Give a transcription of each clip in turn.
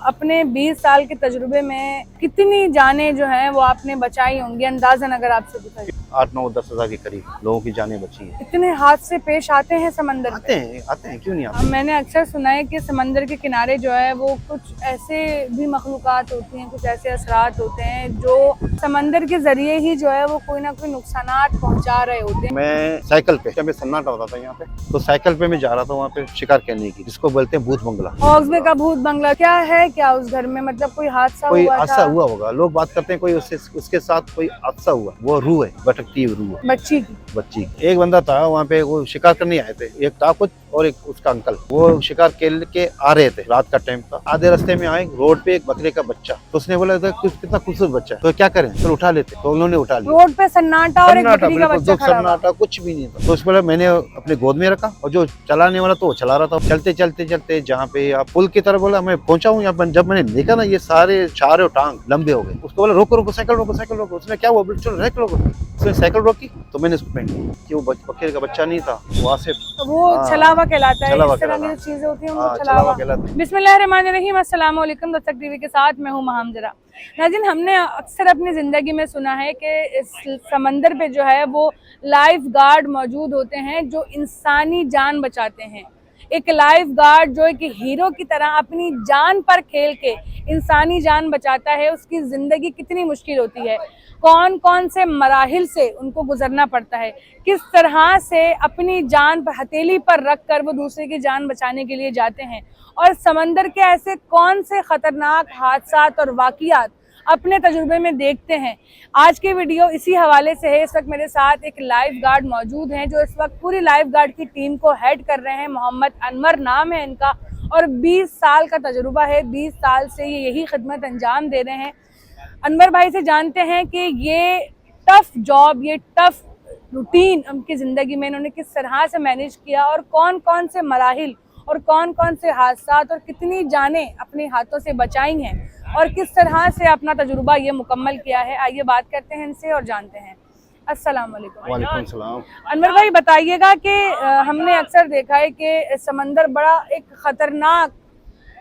अपने 20 साल के तजुर्बे में कितनी जानें जो हैं वो आपने बचाई होंगी, अंदाजन अगर आपसे पूछा जाए? 8-9-10 हज़ार के करीब लोगों की जानें बची हैं। इतने हादसे पेश आते हैं समंदर आते में? हैं, क्यों नहीं आते। मैंने अक्सर सुना है कि समंदर के किनारे जो है वो कुछ ऐसे भी मखलूक़ात होती हैं, कुछ ऐसे असरात होते हैं जो समंदर के जरिए ही जो है वो कोई ना कोई नुकसानात पहुंचा रहे होते हैं। मैं साइकिल पे, जब सन्नाटा होता था यहाँ पे, तो साइकिल पे मैं जा रहा था वहाँ पे शिकार करने की, जिसको बोलते हैं भूत बंगला। हॉक्सबे का भूत बंगला क्या है, क्या उस घर में मतलब कोई हादसा कोई हुआ हादसा था? हुआ होगा, लोग बात करते हैं कोई उसके साथ कोई हादसा हुआ। वो रूह है, भटकती हुई रूह है, बच्ची की। बच्ची। एक बंदा था वहाँ पे, वो शिकार करने आए थे, एक था कुछ और एक उसका अंकल। वो शिकार खेल के आ रहे थे, रात का टाइम था। आधे रास्ते में आए, रोड पे एक बकरे का बच्चा, तो उसने बोला था कितना खूबसूरत बच्चा है, तो क्या करें, तो उठा लेते। तो उन्होंने उठा लिया। रोड पे सन्नाटा और एक सन्नाटा, बकरी का बिल्कुल बच्चा खड़ा हुआ। सन्नाटा, कुछ भी नहीं था। तो उसको मैंने अपने गोद में रखा, और जो चलाने वाला तो वो चला रहा था। चलते चलते चलते जहाँ पे आप पुल की तरफ, बोला मैं पहुंचा हूँ यहाँ पर। जब मैंने देखा ना ये सारे चारों टांग लंबे हो गए, उसको बोला रोको रोको, साइकिल रोको, साइकिल रोको। उसने क्या हुआ, बिल्कुल साइकिल रोको। उसने साइकिल रोकी तो मैंने उसको पहन लिया कि वो बकरे का बच्चा नहीं था, वहाँ से वो छलावा कहलाता है। छलावा इस तरह की कहलाता जो चीजें होती हैं उनको हाँ, छलावा कहलाता है। बिस्मिल्लाहिर्रहमानिर्रहीम। अस्सलाम वालेकुम। दस्तक टीवी के साथ मैं हूँ महामजरा। नाज़रीन, हमने अक्सर अपनी ज़िंदगी में सुना है कि इस समंदर पे जो है वो लाइफ गार्ड मौजूद होते हैं जो इंसानी जान बचाते हैं। एक लाइफ गार्ड जो एक हीरो की तरह अपनी जान पर खेल के इंसानी जान बचाता है, उसकी ज़िंदगी कितनी मुश्किल होती है, कौन कौन से मराहिल से उनको गुजरना पड़ता है, किस तरह से अपनी जान पर हथेली पर रख कर वो दूसरे की जान बचाने के लिए जाते हैं, और समंदर के ऐसे कौन से ख़तरनाक हादसात और वाक़ियात अपने तजुर्बे में देखते हैं। आज की वीडियो इसी हवाले से है। इस वक्त मेरे साथ एक लाइफ गार्ड मौजूद हैं जो इस वक्त पूरी लाइफ गार्ड की टीम को हेड कर रहे हैं। मोहम्मद अनवर नाम है इनका और 20 साल का तजुर्बा है। 20 साल से ये यही खिदमत अंजाम दे रहे हैं। अनवर भाई से जानते हैं कि ये टफ जॉब, ये टफ रूटीन उनकी ज़िंदगी में इन्होंने किस तरह से मैनेज किया और कौन कौन से मराहिल और कौन कौन से हादसात और कितनी जानें अपने हाथों से बचाई हैं और किस तरह से अपना तजुर्बा ये मुकम्मल किया है। आइए बात करते हैं इनसे और जानते हैं। अस्सलाम वालेकुम। वालेकुम सलाम। अनवर भाई बताइएगा कि हमने अक्सर देखा है कि समंदर बड़ा एक ख़तरनाक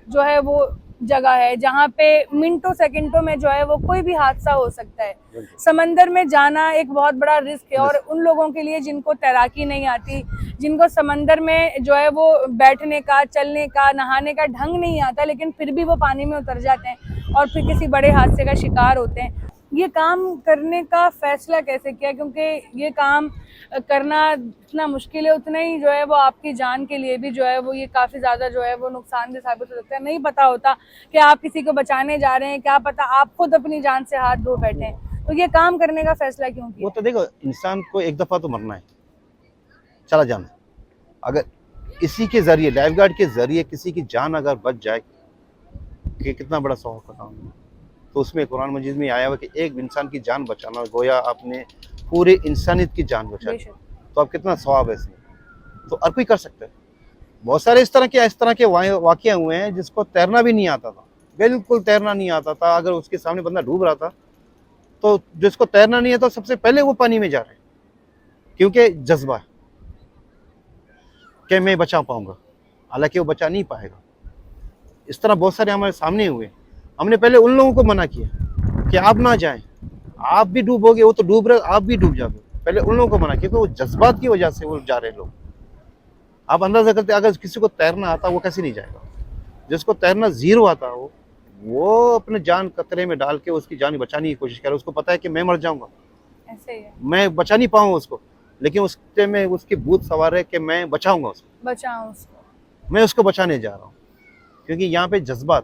जो है वो जगह है जहाँ पे मिनटों सेकंडों में जो है वो कोई भी हादसा हो सकता है। समंदर में जाना एक बहुत बड़ा रिस्क है और उन लोगों के लिए जिनको तैराकी नहीं आती, जिनको समंदर में जो है वो बैठने का, चलने का, नहाने का ढंग नहीं आता, लेकिन फिर भी वो पानी में उतर जाते हैं और फिर किसी बड़े हादसे का शिकार होते हैं। ये काम करने का फैसला कैसे किया, क्योंकि ये काम करना जितना मुश्किल है उतना ही जो है वो आपकी जान के लिए भी जो है वो ये काफ़ी ज़्यादा जो है वो नुकसानदेह साबित हो सकता है। नहीं पता होता कि आप किसी को बचाने जा रहे हैं, क्या पता आप खुद अपनी जान से हाथ धो बैठे हैं। तो ये काम करने का फैसला क्यों किया? वो तो देखो, इंसान को एक दफ़ा तो मरना है, चला जाना। अगर किसी के जरिए, लाइफ गार्ड के जरिए किसी की जान अगर बच जाए, कि कितना बड़ा सवाब का काम है। तो उसमें कुरान मजीद में आया हुआ कि एक इंसान की जान बचाना गोया आपने पूरे इंसानियत की जान बचाई, तो आप कितना सवाब है इसमें। तो हर कोई कर सकता है। बहुत सारे इस तरह के वाक़या हुए हैं जिसको तैरना भी नहीं आता था, बिल्कुल तैरना नहीं आता था। अगर उसके सामने बंदा डूब रहा था तो जिसको तैरना नहीं आता सबसे पहले वो पानी में जा रहे हैं, क्योंकि जज्बा है कि मैं बचा पाऊंगा, हालांकि वो बचा नहीं पाएगा। इस तरह बहुत सारे हमारे सामने हुए। हमने पहले उन लोगों को मना किया कि आप ना जाएं, आप भी डूबोगे, वो तो डूब रहे, आप भी डूब जाओगे। पहले उन लोगों को मना किया, वो जज्बात की वजह से वो जा रहे लोग। आप अंदाजा करते अगर किसी को तैरना आता वो कैसे नहीं जाएगा। जिसको तैरना जीरो आता हो वो अपने जान खतरे में डाल के उसकी जान बचाने की कोशिश करे। उसको पता है कि मैं मर जाऊंगा, ऐसे ही है। मैं बचा नहीं पाऊंगा उसको, लेकिन उसके में उसकी भूत सवार है कि मैं बचाऊंगा उसको, बचाऊं उसको, मैं उसको बचाने जा रहा हूँ। क्योंकि यहाँ पे जज्बा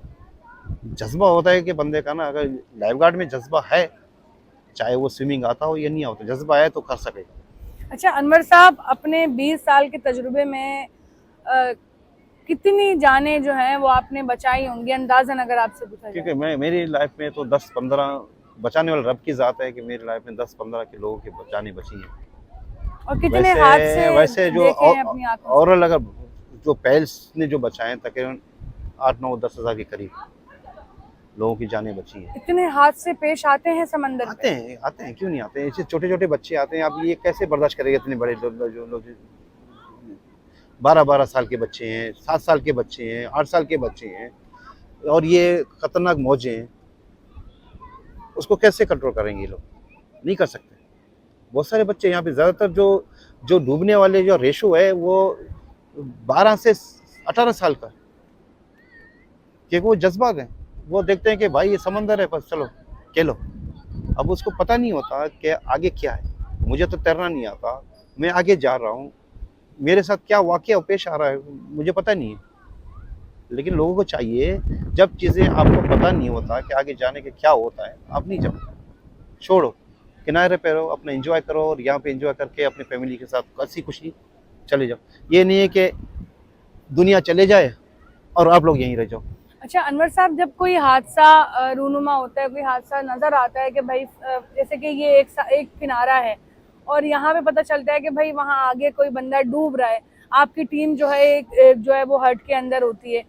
होता है कि बंदे का ना, अगर लाइफ गार्ड में जज्बा है, चाहे वो स्विमिंग आता हो या नहीं आता, जज्बा है तो कर सकेगा। अच्छा अनवर साहब, अपने 20 साल के तजुर्बे में कितनी जानें जो हैं वो आपने बचाई होंगी, अंदाजन अगर आपसे पूछा जाए? क्योंकि मेरी लाइफ में तो 10-15 बचाने वाला रब की ज़ात है कि मेरी लाइफ में 10-15 के लोगों की जानें बची हैं। और कितने हादसे वैसे जो देखे हैं अपनी आंखों से? ओवरऑल अगर जो पैल्स ने जो बचाए तकरीबन 8-9-10 हज़ार के करीब लोगों की जानें बची हैं। इतने हादसे पेश आते हैं समंदर में? आते हैं, क्यों नहीं आते हैं। ऐसे छोटे छोटे बच्चे आते हैं, आप ये कैसे बर्दाश्त करेंगे। इतने बड़े जो 12-12 साल के बच्चे हैं, 7 साल के बच्चे हैं, 8 साल के बच्चे हैं, और ये खतरनाक मौजें हैं, उसको कैसे कंट्रोल करेंगे ये लोग? नहीं कर सकते। बहुत सारे बच्चे यहाँ पे ज़्यादातर जो जो डूबने वाले जो रेशो है वो 12 से 18 साल का, क्योंकि वो जज्बात हैं। वो देखते हैं कि भाई ये समंदर है, बस चलो खेलो। अब उसको पता नहीं होता कि आगे क्या है। मुझे तो तैरना नहीं आता, मैं आगे जा रहा हूँ, मेरे साथ क्या वाक़या पेश आ रहा है मुझे पता नहीं है। लेकिन लोगों को चाहिए, जब चीज़ें आपको पता नहीं होता कि आगे जाने के क्या होता है, आप नहीं जाओ, छोड़ो, किनारे पे रहो, अपना एंजॉय करो और यहाँ पे एंजॉय करके अपनी फैमिली के साथ हंसी खुशी चले जाओ। ये नहीं है कि दुनिया चले जाए और आप लोग यहीं रह जाओ। अच्छा अनवर साहब, जब कोई हादसा रूनुमा होता है, कोई हादसा नजर आता है कि भाई जैसे कि ये एक किनारा है और यहाँ पे पता चलता है कि भाई वहाँ आगे कोई बंदा डूब रहा है, आपकी टीम जो है जो है वो हट के अंदर होती है,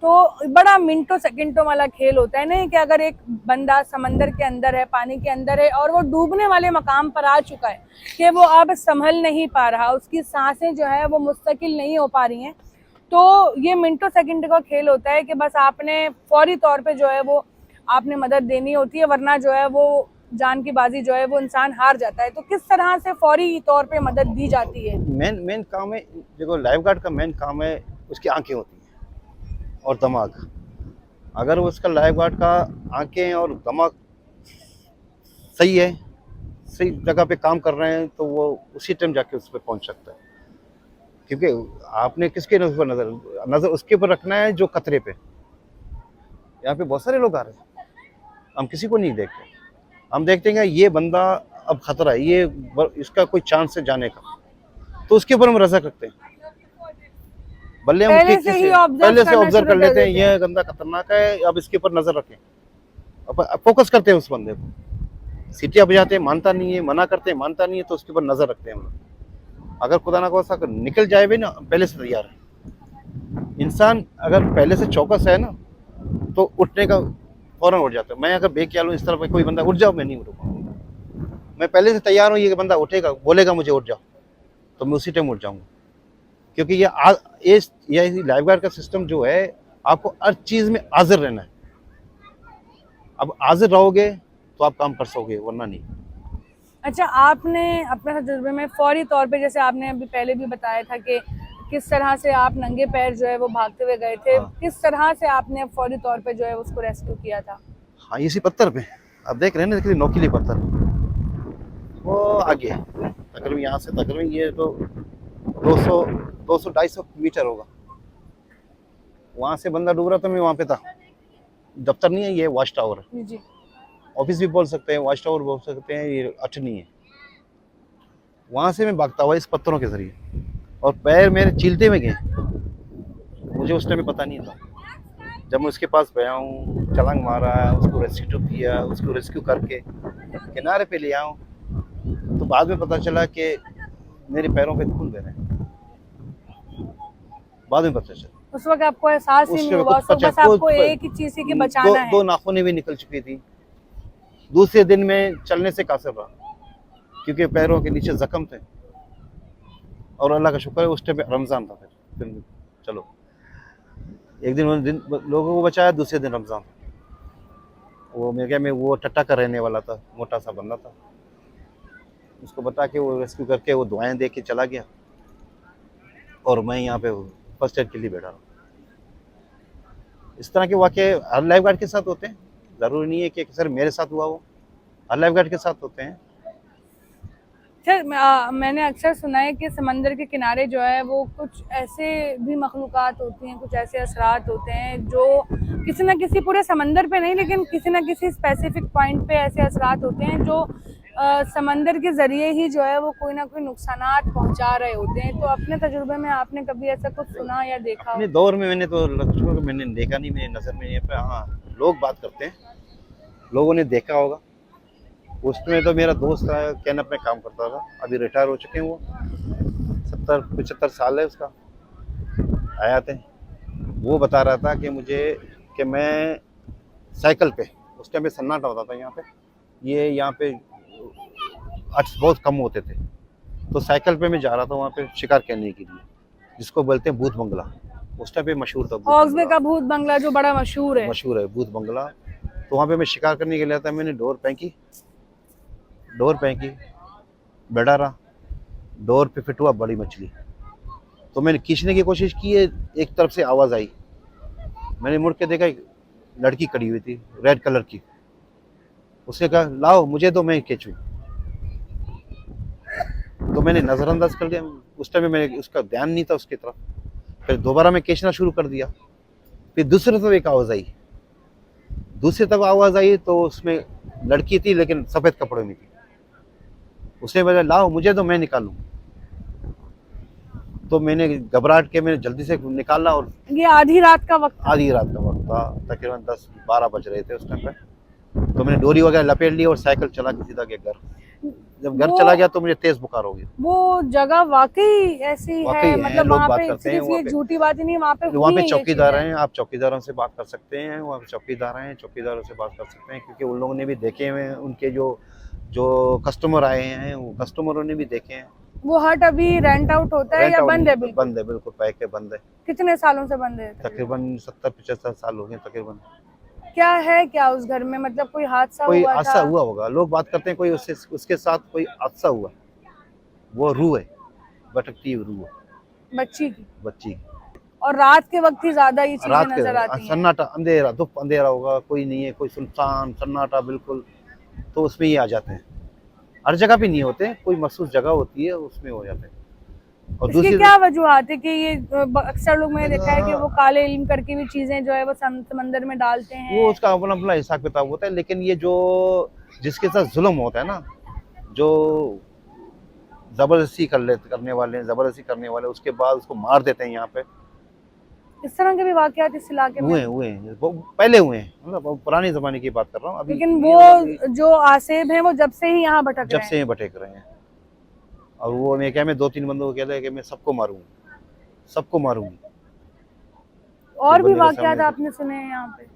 तो बड़ा मिनटों सेकंडों वाला खेल होता है नहीं कि अगर एक बंदा समंदर के अंदर है, पानी के अंदर है और वो डूबने वाले मकाम पर आ चुका है कि वो अब संभल नहीं पा रहा, उसकी सांसें जो है वो मुस्तकिल नहीं हो पा रही हैं, तो ये मिनटों सेकंड का खेल होता है कि बस आपने फौरी तौर पे जो है वो आपने मदद देनी होती है, वरना जो है वो जान की बाजी जो है वो इंसान हार जाता है। तो किस तरह से फौरी तौर पे मदद दी जाती है? मेन काम है, देखो लाइफ गार्ड का मेन काम है उसकी आंखें होती हैं और दिमाग। अगर उसका लाइफ गार्ड का आंखें और दिमाग सही है, सही जगह पे काम कर रहे हैं, तो वो उसी टाइम जाके उस पर पहुंच सकता है। क्योंकि आपने किसके ऊपर नजर उसके ऊपर रखना है जो खतरे पे। यहाँ पे बहुत सारे लोग आ रहे हैं, हम किसी को नहीं देखते, हम देखते हैं ये बंदा अब खतरा है, ये इसका कोई चांस है जाने का, तो उसके ऊपर हम नजर रखते हैं। भले हम पहले से ऑब्जर्व कर लेते हैं ये बंदा खतरनाक है, अब इसके ऊपर नजर रखें, अब फोकस करते हैं उस बंदे को। सीटियां बजाते हैं, मानता नहीं है, मना करते हैं, मानता नहीं है, तो उसके ऊपर नजर रखते हैं हम लोग। अगर खुदा ना खास्ता निकल जाए भी ना, पहले से तैयार है। इंसान अगर पहले से चौकस है ना, तो उठने का फौरन उठ जाता है। मैं अगर बेख्याल हूँ, इस तरफ कोई बंदा उठ जाओ, मैं नहीं उठूंगा, मैं पहले से तैयार हूँ, ये बंदा उठेगा बोलेगा मुझे उठ जाओ, तो मैं उसी टाइम उठ जाऊंगा। क्योंकि ये लाइफ गार्ड का सिस्टम जो है, आपको हर चीज में हाजिर रहना है। अब हाजिर रहोगे तो आप काम कर सकोगे, वरना नहीं। अच्छा, आपने अपने तजुर्बे में फौरी तौर पे, जैसे आपने अभी पहले भी बताया था कि किस तरह से आप नंगे पैर जो है वो भागते हुए गए थे, हाँ। किस तरह से आपने फौरी तौर पे जो है उसको रेस्क्यू किया था? हाँ, इसी पत्थर पे आप देख रहे हैं ना, कितनी नोकीली पत्थर, वो आगे है तकरीबन, यहाँ से तकरीबन ये तो 200-250 मीटर होगा। वहाँ से बंदा डूब रहा था, मैं वहाँ पे था। दफ्तर नहीं है, ये वॉच टावर है, जी। ऑफिस भी बोल सकते हैं, वॉच टावर बोल सकते हैं, ये अटनी है। वहाँ से मैं भागता हुआ इस पत्थरों के जरिए, और पैर मेरे चीलते में गए, मुझे उस टाइम पता नहीं था। जब मैं उसके पास गया हूँ, छलांग मारा, उसको रेस्क्यू किया, उसको रेस्क्यू करके किनारे पे ले आऊँ, तो बाद में पता चला कि मेरे पैरों पे खून बह रहे हैं। बाद में पता चला, उस वक्त आपको एहसास ही नहीं हुआ, बस आपको एक ही चीज थी कि बचाना है। दो नाखूनें भी निकल चुकी थी। दूसरे दिन में चलने से कासिर रहा, क्योंकि पैरों के नीचे जख्म थे, और अल्लाह का शुक्र है उस टाइम रमज़ान था। फिर चलो, एक दिन लोगों को बचाया, दूसरे दिन रमज़ान। वो मेरे क्या, मैं वो टट्टा का रहने वाला था, मोटा सा बंदा था, उसको बता के वो रेस्क्यू करके वो दुआएं दे के चला गया, और मैं यहाँ पे फर्स्ट एड के लिए बैठा रहा। इस तरह के वाक़े हर लाइफ गार्ड के साथ होते हैं, ज़रूरी नहीं है कि सर मेरे साथ हुआ हो, हर लाइफ गार्ड के साथ होते हैं। सर, मैंने अक्सर सुना है कि समंदर के किनारे जो है वो कुछ ऐसे भी मखलूक़ात होती हैं, कुछ ऐसे असरात होते हैं जो किसी न किसी, पूरे समंदर पे नहीं लेकिन किसी न किसी स्पेसिफिक पॉइंट पे ऐसे असरात होते हैं जो समंदर के ज़रिए ही जो है वो कोई ना कोई नुकसानात पहुंचा रहे होते हैं। तो अपने तजुर्बे में आपने कभी ऐसा कुछ सुना या देखा? अपने दौर में मैंने तो मैंने देखा नहीं, मेरी नज़र में नहीं है, हाँ लोग बात करते हैं, लोगों ने देखा होगा। उसमें तो मेरा दोस्त था, कैनप में काम करता था, अभी रिटायर हो चुके हैं वो, 70-75 साल है उसका। आया थे, वो बता रहा था कि मुझे कि मैं साइकिल पे, उस टाइम पे सन्नाटा होता था यहाँ पे, ये यहाँ पे अर्ट्स बहुत कम होते थे, तो साइकिल पे मैं जा रहा था वहाँ पे शिकार करने के लिए, जिसको बोलते हैं भूत बंगला। उस टाइम पे मशहूर था भूत हॉक्सबे बंगला। का भूत बंगला जो बड़ा मशहूर है। मशहूर है भूत बंगला। तो वहाँ पे मैं शिकार करने के लिए था, मैंने डोर फेंकी, बैठा रहा, डोर पे फिट हुआ बड़ी मछली। तो मैंने खींचने की कोशिश की है, एक तरफ से आवाज़ आई, मैंने मुड़ के देखा, एक लड़की खड़ी हुई थी रेड कलर की। उसने कहा लाओ मुझे दो, मैं खींचूं। तो मैंने नज़रअंदाज कर दिया, उस टाइम में मैंने उसका ध्यान नहीं था उसकी तरफ। फिर दोबारा मैं खींचना शुरू कर दिया। फिर दूसरी तरफ एक आवाज़ आई, तो उसमें लड़की थी लेकिन सफ़ेद कपड़े में थी। उसने बोला लाओ मुझे दो, मैं निकालूं। तो मैंने घबराहट के मैंने जल्दी से निकाला, और ये आधी रात का वक्त था। आधी रात का वक्त था, तकरीबन 10-12 बज रहे थे उस टाइम पे। तो मैंने डोरी वगैरह लपेट ली और साइकिल चला के सीधा गया घर। जब घर चला गया तो मुझे तेज बुखार हो गया। वो जगह वाकई ऐसी वाकई है, है, मतलब लोग वहाँ बात पे करते हैं सिर्फ वहाँ ये पे। झूठी बात ही नहीं, वहाँ पे वहाँ हुई पे है ये चौकीदार चीजें। हैं, आप चौकीदारों से बात कर सकते हैं, वहाँ पे चौकीदार हैं, चौकीदारों से बात कर सकते हैं, क्योंकि उन लोगों ने भी देखे हुए हैं, उनके जो जो कस्टमर आए हैं वो कस्टमरों ने भी देखे हैं। वो हट अभी रेंट आउट होता है रेंट या आउट बंद है? बिल्कुल बंद है, बिल्कुल पैक है, बंद है। कितने सालों से बंद है? तकरीबन 70-75 साल हो गए तकरीबन। क्या है क्या उस घर में, मतलब कोई हादसा कोई हुआ हादसा था? हुआ होगा, लोग बात करते हैं कोई उसके साथ कोई हादसा हुआ। वो रूह है, भटकती हुई रूह है बच्ची की? बच्ची। और रात के वक्त ही ज्यादा ये चीजें रात के नजर आती हैं। सन्नाटा, अंधेरा, धूप अंधेरा होगा, कोई नहीं है, कोई सुनसान सन्नाटा बिल्कुल, तो उसमें ही आ जाते हैं। हर जगह पे नहीं होते, कोई मखसूस जगह होती है उसमें हो जाते हैं। और इसकी दूसरी क्या वजूहत है कि ये अक्सर लोग मैंने देखा है कि वो काले इल्म करके भी चीजें जो है वो समंदर में डालते हैं। वो उसका अपना अपना हिसाब किताब होता है, लेकिन ये जो जिसके साथ जुल्म होता है ना, जो जबरदस्ती करने वाले हैं, जबरदस्ती करने वाले, उसके बाद उसको मार देते हैं। यहाँ पे इस तरह के भी वाकयात इस इलाके में हुए हैं, वो पहले हुए हैं, मतलब वो पुराने जमाने की बात कर रहा हूँ। अभी लेकिन ये वो जो आसेब हैं वो जब से ही यहाँ भटक जब रहे से ये भटक रहे हैं। और वो मैं 2-3 बंदों को कहता है कि मैं सबको मारूंगी। हैं। और भी बंदे के वाकयात सामने आपने सुने हैं यहाँ पे?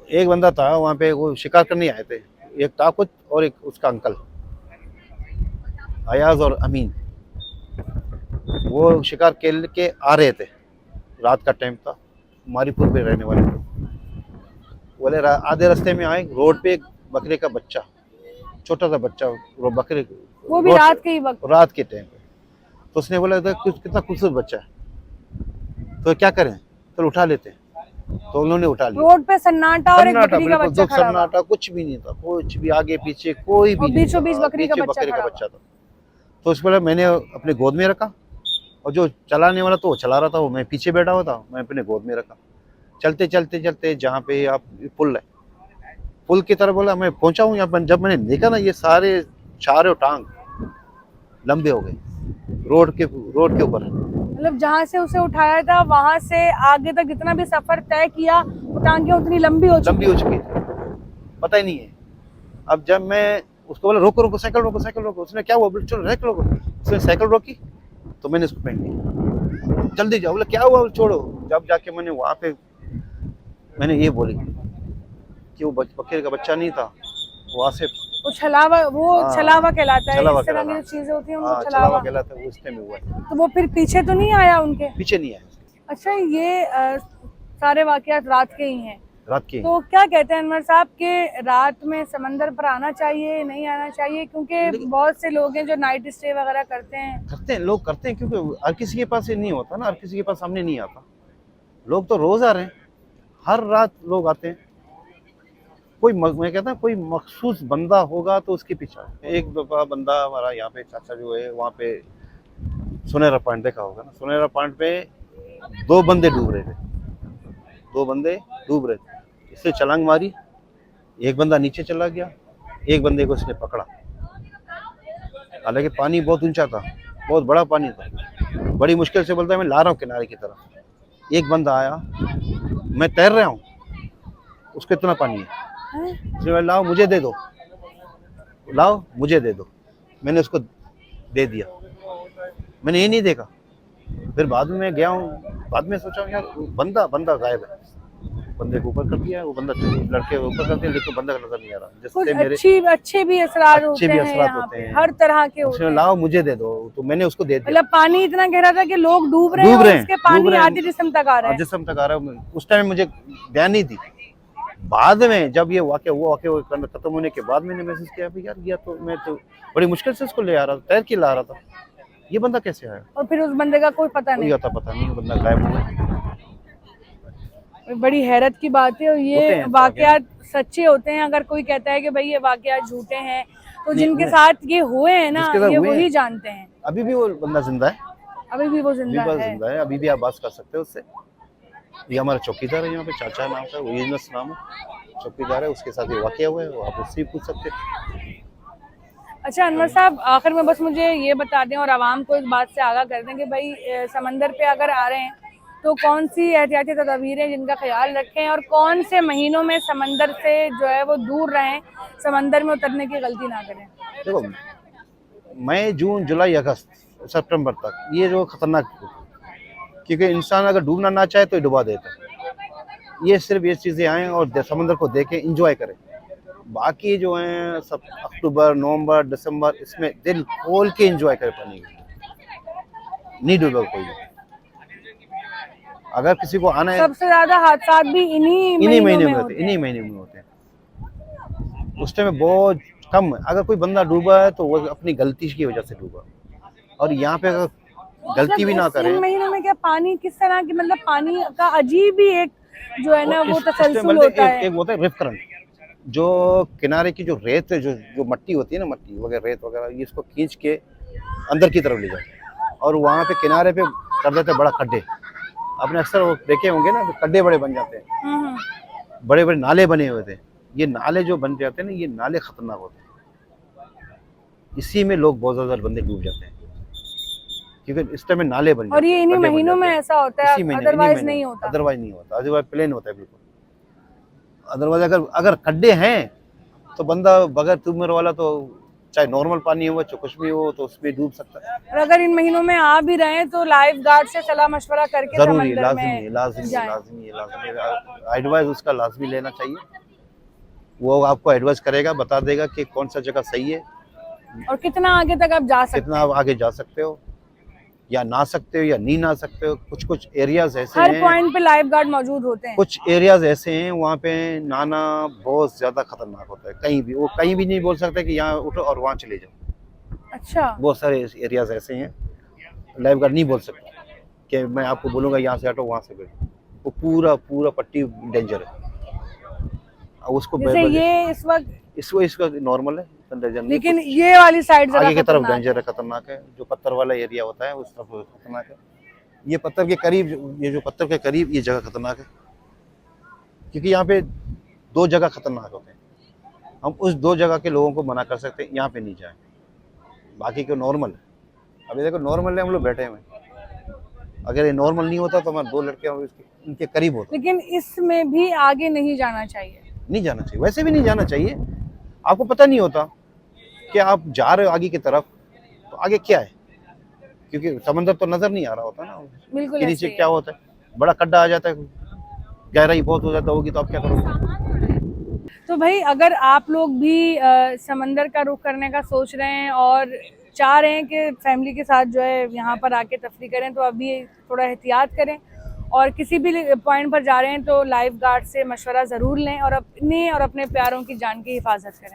एक बंदा था वहाँ पे, वो शिकार करने आए थे, एक ताकुत और एक उसका अंकल अयाज और अमीन। वो शिकार खेल के आ रहे थे, रात का टाइम था, मारीपुर पे रहने वाले थे। बोले आधे रास्ते में आए, रोड पे एक बकरे का बच्चा, छोटा सा बच्चा, बकरे वो भी रात के ही वक्त? रात के टाइम पे। तो उसने बोला था कितना खूबसूरत बच्चा है, तो क्या करें, तो उठा लेते हैं। तो उन्होंने उठा लिया। रोड पे सन्नाटा और एक बकरी का बच्चा खड़ा हुआ। सन्नाटा, कुछ भी नहीं था, कुछ भी आगे पीछे कोई भी और नहीं बीचों बीच था, बकरी का बीच बच्चा बकरे का खड़ा बच्चा था। तो उसके बाद मैंने अपने गोद में रखा, और जो चलाने वाला तो वो चला रहा था, वो मैं पीछे बैठा हुआ था, मैं अपने गोद में रखा। चलते चलते चलते जहाँ पे आप पुल है, पुल की तरफ बोला मैं पहुंचा हूँ यहाँ पर। जब मैंने देखा ना, ये सारे चारों टांग लंबे हो गए रोड के ऊपर। मतलब जहाँ से उसे उठाया था वहां से आगे तक जितना भी सफर तय किया, वो टांगियां उतनी लंबी हो चुकी थी, पता ही नहीं है। अब जब मैं उसको बोला रोको साइकिल रोको, उसने क्या हुआ, चलो साइकिल रोको, उसने साइकिल रोकी, तो मैंने उसको पहन लिया, जल्दी जाओ। बोला क्या हुआ, छोड़ो। जब जाके मैंने वहाँ पे मैंने ये बोली कि वो बकरे का बच्चा नहीं था, वहाँ से वो छलावा कहलाता है। इस तरह की जो चीजें होती हैं उनको छलावा कहलाता है, उस टाइम हुआ। तो वो फिर पीछे तो नहीं आया उनके? पीछे नहीं आया। अच्छा, ये सारे वाकयात रात के ही हैं? रात के। तो क्या कहते हैं अनवर साहब के रात में समंदर पर आना चाहिए नहीं आना चाहिए? क्योंकि बहुत से लोग हैं जो नाइट स्टे वगैरह करते हैं। लोग करते हैं, क्योंकि हर किसी के पास ये नहीं होता ना, हर किसी के पास सामने नहीं आता। लोग तो रोज आ रहे हैं, हर रात लोग आते हैं। मैं कहता हूँ कोई मखसूस बंदा होगा तो उसके पीछे। एक दफा बंदा हमारा यहाँ पे चाचा जो है, वहाँ पे सुनहरा पॉइंट देखा होगा ना, सुनहरा पॉइंट पे 2 बंदे डूब रहे थे। इससे छलांग मारी, एक बंदा नीचे चला गया, एक बंदे को इसने पकड़ा। हालांकि पानी बहुत ऊंचा था, बहुत बड़ा पानी था, बड़ी मुश्किल से बोलता है मैं ला रहा हूँ किनारे की तरफ। एक बंदा आया, मैं तैर रहा हूँ, उसको इतना पानी है, उसने लाओ मुझे दे दो, मैंने उसको दे दिया। मैंने ये नहीं देखा, फिर बाद में गया हूँ, बाद में सोचा यार बंदा गायब है। बंदे को ऊपर कर दिया, वो बंदा लड़के ऊपर कर दिया, लेकिन बंदा का नजर नहीं आ रहा। कुछ जिससे मेरे अच्छे भी असरार अच्छे होते भी हैं असरात यहाँ होते पे, हैं। हर तरह के होते उसने हैं। लाओ मुझे दे दो, तो मैंने उसको दे दिया। मतलब पानी इतना गहरा था कि लोग डूब रहे हैं डूब और रहे हैं, उसके डूब पानी रहे हैं। आधे जिस्म तक आ रहे हैं। जिसम तक आ रहा है। उस टाइम मुझे ध्यान नहीं थी। बाद में जब ये वाक़या खत्म होने के बाद मैंने मैसेज किया भी यार, ये तो मैं तो बड़ी मुश्किल से इसको ले आ रहा था, तैर के ला रहा था, ये बंदा कैसे आया? और फिर उस बंदे का कोई पता कोई नहीं। आता पता नहीं, बंदा गायब हो गया। बड़ी हैरत की बात है। और होते ये हैं वाकयात सच्चे होते हैं। अगर कोई कहता है कि भाई ये वाकयात झूठे हैं, तो नहीं, जिनके साथ ये हुए हैं ना, जिसके साथ ये हुए वही हैं। जानते हैं। अभी भी वो बंदा जिंदा है, अभी भी वो अभी जिंदा भी है। जिंदा है, अभी भी आप बात कर सकते हो उससे। ये हमारा चौकीदार है यहाँ पे, चाचा नाम का, वो यूनस नाम है, चौकीदार है, उसके साथ ये वाकया हुआ है, वो आप उससे भी पूछ सकते हैं। अच्छा अनवर साहब, आखिर में बस मुझे ये बता दें और आवाम को इस बात से आगाह कर दें कि भाई समंदर पे अगर आ रहे हैं तो कौन सी एहतियाती तदबीरें जिनका ख्याल रखें, और कौन से महीनों में समंदर से जो है वो दूर रहें, समंदर में उतरने की गलती ना करें। देखो, मई, जून, जुलाई, अगस्त, सितंबर तक ये जो खतरनाक, क्योंकि इंसान अगर डूबना ना चाहे तो डुबा देता है। ये सिर्फ ये चीज़ें आएँ और समंदर को देखें, इंजॉय करें। बाकी जो हैं सब अक्टूबर, नवंबर, दिसंबर, इसमें दिल खोल के इंजॉय करें पानी को, नहीं डूबे कोई भी। अगर किसी को आना है, सबसे ज्यादा हादसा भी इन्हीं महीनों में होते हैं। इन्हीं महीनों में होते हैं। उस टाइम बहुत कम है। अगर कोई बंदा डूबा है तो वो अपनी गलती की वजह से डूबा, और यहाँ पे अगर गलती भी ना करें। इन महीनों में क्या पानी किस तरह की, मतलब पानी का अजीब ही एक जो है ना वो इस टाइम तसलसल होता है। एक होता है रिफ करंट, जो किनारे की जो रेत है, जो मट्टी होती है ना, मट्टी वगैरह, रेत वगैरह, ये इसको खींच के अंदर की तरफ ले जाते हैं, और वहाँ पे किनारे पे कर देते हैं बड़ा खड्डे। आपने अक्सर वो देखे होंगे ना, खड्डे बड़े बन जाते हैं, बड़े बड़े नाले बने हुए थे। ये नाले जो बन जाते हैं ना, ये नाले खतरनाक होते हैं। इसी में लोग बहुत ज्यादा बंदे डूब जाते हैं, क्योंकि इस टाइम में नाले बन जाते हैं। और ये इन्हीं महीनों में ऐसा होता है, अदरवाइज नहीं होता। अदरवाइज नहीं होता, अदरवाइज प्लेन होता है बिल्कुल। अदरवाइज अगर खड्डे हैं तो बंदा बगैर ट्यूबवेल वाला, तो चाहे नॉर्मल पानी हो, चाहे कुछ भी हो, तो उसमें डूब सकता है। और अगर इन महीनों में आ भी रहे हैं तो लाइफ गार्ड से सलाह मशवरा करके जरूरी, समंदर में लाजमी एडवाइस उसका लाजमी लेना चाहिए। वो आपको एडवाइस करेगा, बता देगा कि कौन सा जगह सही है, और कितना आगे तक आप जा सकते कितना आप आगे जा सकते हो, या ना सकते हो, या नहीं ना सकते हो। कुछ एरियाज ऐसे हर हैं, पॉइंट पे लाइफ गार्ड मौजूद होते हैं। कुछ एरियाज ऐसे हैं वहाँ पे नाना बहुत ज्यादा खतरनाक होता है। वो कहीं भी नहीं बोल सकते कि यहाँ उठो और वहाँ चले जाओ। अच्छा, बहुत सारे एरियाज ऐसे हैं, लाइफ गार्ड नहीं बोल सकता कि मैं आपको बोलूँगा यहाँ से हटो, वहाँ से बैठो। वो पूरा पट्टी डेंजर है। उसको जैसे ये इस वक्त नॉर्मल है, डेंजर नहीं। लेकिन ये वाली साइड आगे की तरफ डेंजर है, खतरनाक है। जो पत्थर वाला एरिया होता है उस तरफ खतरनाक है। ये पत्थर के करीब, ये जो पत्थर के करीब ये जगह खतरनाक है, क्योंकि यहाँ पे 2 जगह खतरनाक होते हैं। हम उस 2 जगह के लोगों को मना कर सकते हैं यहाँ पे नहीं जाए, बाकी को नॉर्मल है। अभी देखो नॉर्मल है, हम लोग बैठे हुए हैं। अगर ये नॉर्मल नहीं होता तो हमारे 2 लड़के इनके करीब होते। लेकिन इसमें भी आगे नहीं जाना चाहिए। नहीं जाना चाहिए, वैसे भी नहीं जाना चाहिए। आपको पता नहीं होता कि आप जा रहे हो आगे की तरफ, तो आगे क्या है, क्योंकि समंदर तो नजर नहीं आ रहा होता ना, बिल्कुल कि नीचे क्या होता है। बड़ा खड्डा आ जाता है, गहराई बहुत हो जाता होगी, तो आप क्या करोगे। तो भाई अगर आप लोग भी समंदर का रुख करने का सोच रहे हैं और चाह रहे हैं कि फैमिली के साथ जो है यहाँ पर आके तफरी करें, तो अभी थोड़ा एहतियात करें, और किसी भी पॉइंट पर जा रहे हैं तो लाइफ गार्ड से मशवरा ज़रूर लें, और अपनी और अपने प्यारों की जान की हिफाजत करें।